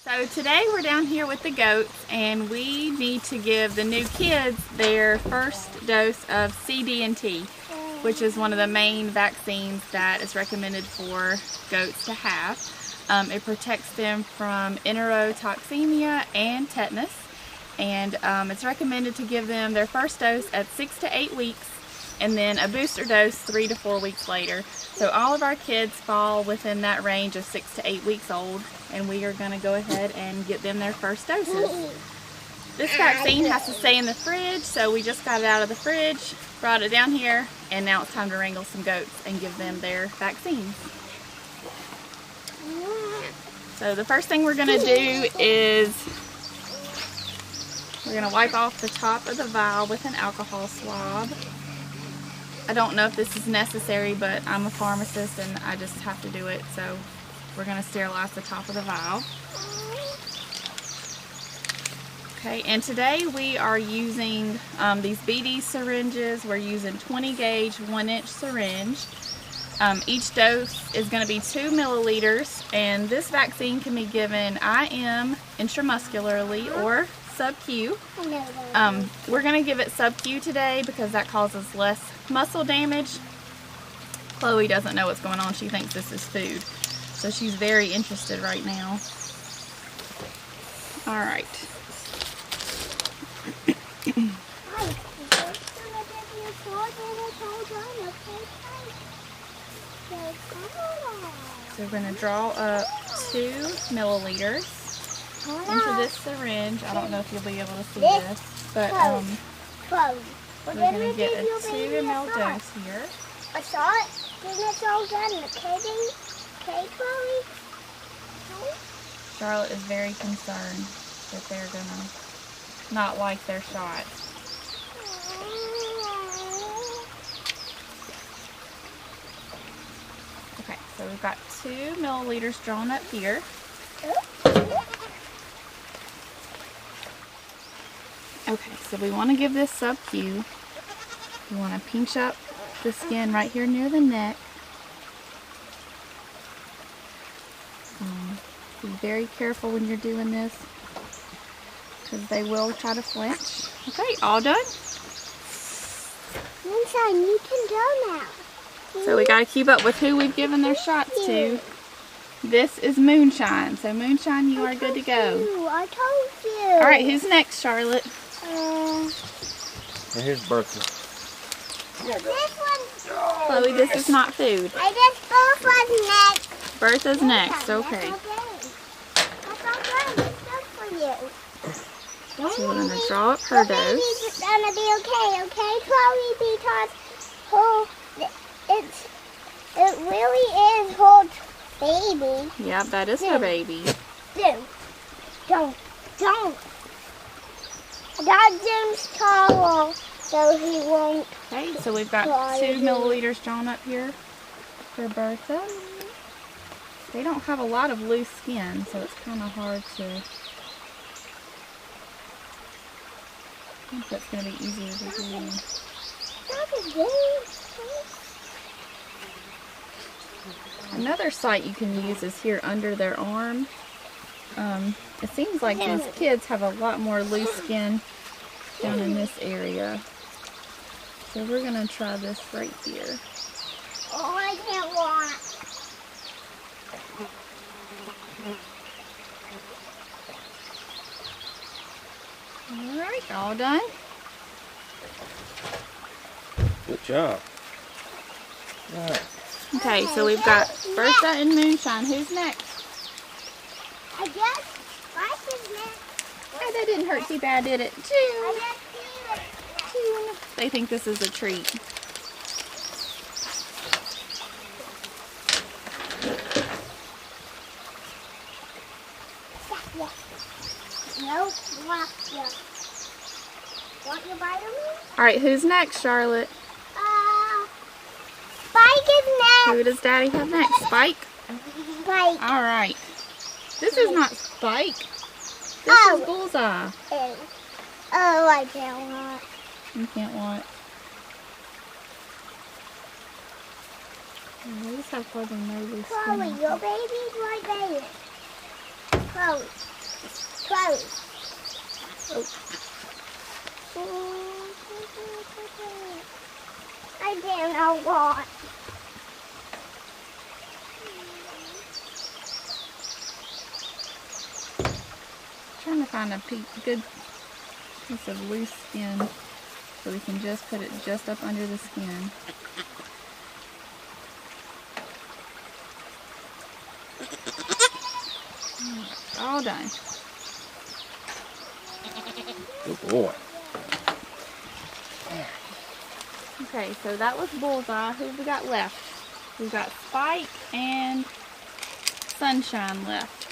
So today we're down here with the goats and we need to give the new kids their first dose of CDT, which is one of the main vaccines that is recommended for goats to have. It protects them from enterotoxemia and tetanus, and it's recommended to give them their first dose at 6 to 8 weeks and then a booster dose 3 to 4 weeks later. So all of our kids fall within that range of 6 to 8 weeks old, and we are going to go ahead and get them their first doses. This vaccine has to stay in the fridge, so we just got it out of the fridge, brought it down here, and now it's time to wrangle some goats and give them their vaccines. So the first thing we're going to do is we're going to wipe off the top of the vial with an alcohol swab. I don't know if this is necessary, but I'm a pharmacist and I just have to do it, so we're going to sterilize the top of the vial. Okay, and today we are using these BD syringes. We're using 20 gauge 1-inch syringe. Each dose is going to be 2 milliliters, and this vaccine can be given IM, intramuscularly, or sub-Q. We're going to give it sub-Q today because that causes less muscle damage. Chloe doesn't know what's going on. She thinks this is food, so she's very interested right now. All right. So we're going to draw up 2 milliliters into this syringe. I don't know if you'll be able to see this, but we're going to get a 2 ml dose here. I saw it. Didn't it all done? Okay, Chloe? Charlotte is very concerned that they're going to not like their shot. Okay, so we've got 2 milliliters drawn up here. Okay, so we want to give this sub-Q. We want to pinch up the skin right here near the neck. Be very careful when you're doing this because they will try to flinch. Okay, all done? Moonshine, you can go now. So we got to keep up with who we've given their shots to. This is Moonshine. So Moonshine, you are good to go. I told you. All right, who's next, Charlotte? Here's Bertha. This one. Chloe, this is not food. I guess both was next. Bertha's next, okay. That's okay. It's good for you. So we're going to draw up her dose. It's gonna be okay, Chloe? Because it really is her baby. Yeah, that is her baby. Don't. I got Jim's towel so he won't. Okay, so we've got 2 milliliters drawn up here for Bertha. They don't have a lot of loose skin, so it's kind of hard to. I think that's going to be easier to do. Another site you can use is here under their arm. It seems like these kids have a lot more loose skin down in this area. So we're going to try this right here. Oh, I can't watch. Alright, all done? Good job. All right. Okay, so we've got Bertha and Moonshine. Who's next? I guess Bryce is next. Oh, that didn't hurt too bad, did it? I guess June. They think this is a treat. No, want your vitamin? Alright, who's next, Charlotte? Spike is next. Who does Daddy have next? Spike? Spike. Alright. This is not Spike. This is Bullseye. Oh, I can't want. You can't want. These have further noses. Chloe, your baby's right there. Chloe. 12. I don't know what. Trying to find a good piece of loose skin so we can just put it just up under the skin. All done. Good boy. Okay, so that was Bullseye. Who have we got left? We've got Spike and Sunshine left.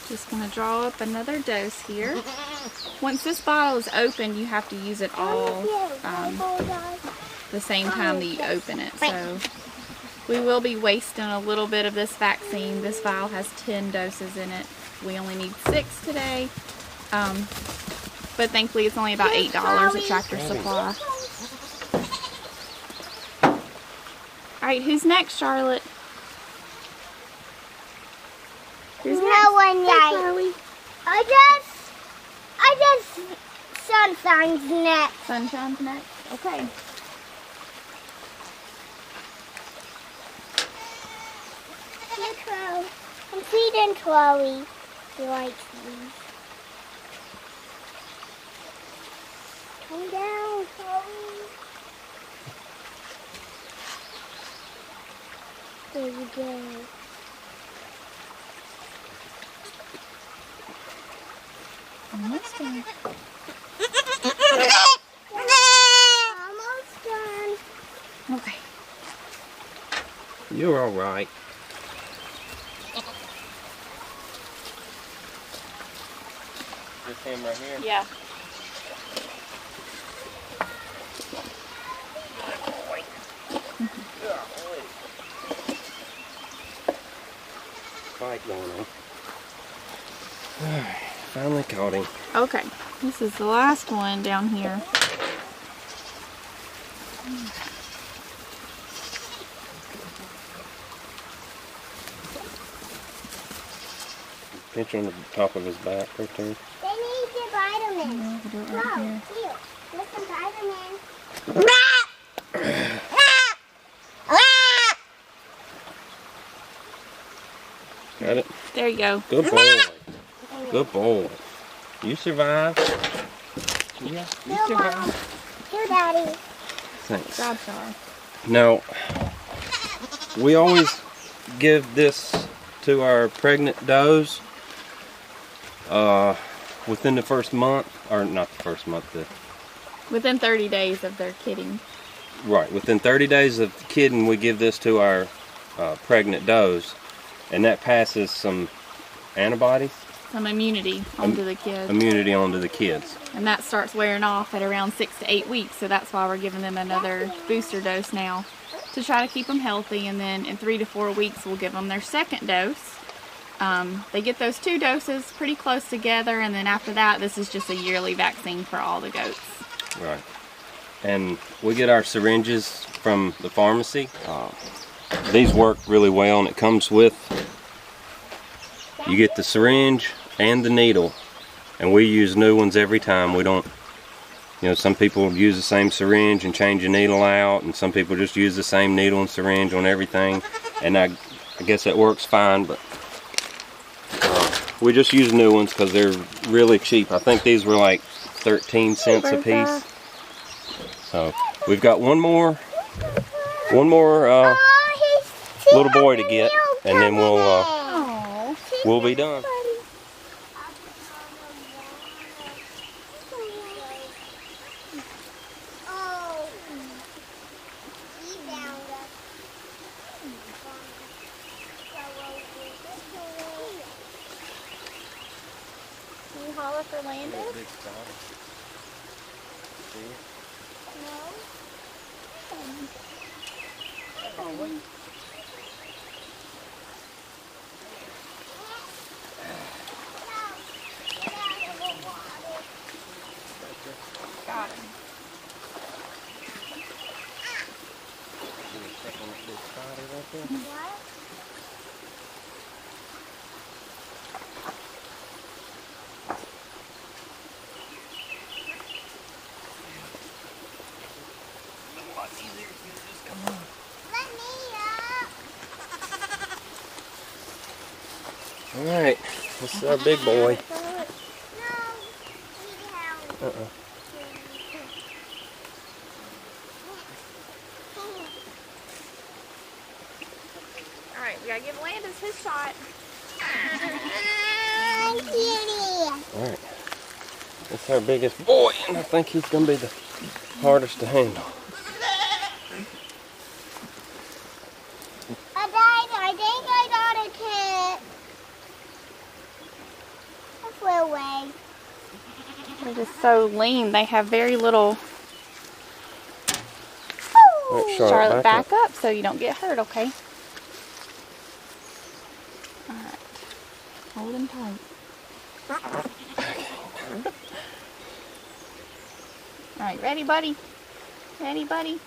Just going to draw up another dose here. Once this bottle is open, you have to use it all the same time that you open it. So we will be wasting a little bit of this vaccine. This vial has 10 doses in it. We only need 6 today. But thankfully it's only about $8 at Tractor Supply. Alright, who's next, Charlotte? Who's next? No one yet. Chloe. I just Sunshine's next. Sunshine's next. Okay. Here, Chloe. I'm feeding Chloe. She likes these. Come down, Chloe. There we go. Almost done. Almost done. Okay. You're all right. This him right here? Yeah. Fight going on. Alright, finally caught him. Okay. This is the last one down here. Pinch on the top of his back right there. They need the vitamins. We'll do it No, right here. here. Get some vitamins. Got it? There you go. Good boy. Good boy. You survived. Yeah, you Here, Mom. survived. Here, Daddy. Thanks. Job, Char. Now, we always give this to our pregnant does within the first month, or not the first month, Within 30 days of their kidding. right, within 30 days of kidding, we give this to our pregnant does, and that passes some antibodies, Some immunity onto the kids. immunity onto the kids. And that starts wearing off at around 6 to 8 weeks. So that's why we're giving them another booster dose now to try to keep them healthy. And then in 3 to 4 weeks, we'll give them their second dose. They get those 2 doses pretty close together. And then after that, this is just a yearly vaccine for all the goats. Right. And we get our syringes from the pharmacy. These work really well, and it comes with, you get the syringe and the needle, and we use new ones every time. We don't, you know, some people use the same syringe and change the needle out, and some people just use the same needle and syringe on everything, and I guess that works fine, but we just use new ones because they're really cheap. I think these were like 13 cents a piece. So we've got one more little boy to get, and then we'll be done. Can you holler for Landon? Got him. What? Let me up. Alright, this is our big boy. No, Uh-uh. Alright, we gotta give Landis his shot. Alright. This is our biggest boy, and I think he's gonna be the hardest to handle. I think I got a cat. I flew away. They're just so lean. They have very little. Alright, Charlotte, back up so you don't get hurt, okay? Alright. Hold him tight. Alright, ready, buddy? Ready, buddy? We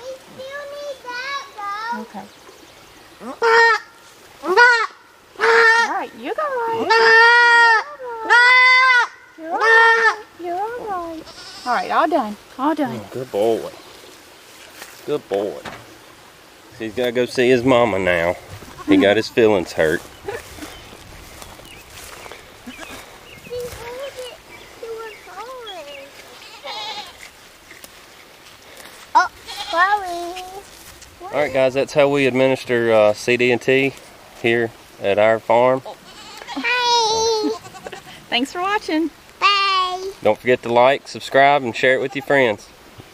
still need that though. Okay. Alright, you go right. You're alright. You're alright. Alright, all done. All done. Oh, good boy. Good boy. He's got to go see his mama now. He got his feelings hurt. Oh, sorry. Alright guys, that's how we administer CDT here at our farm. Hi. Thanks for watching. Bye. Don't forget to like, subscribe, and share it with your friends.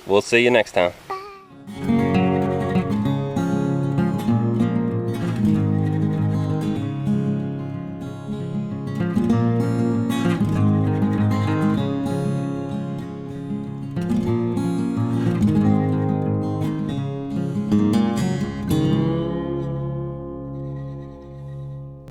We'll see you next time. Bye.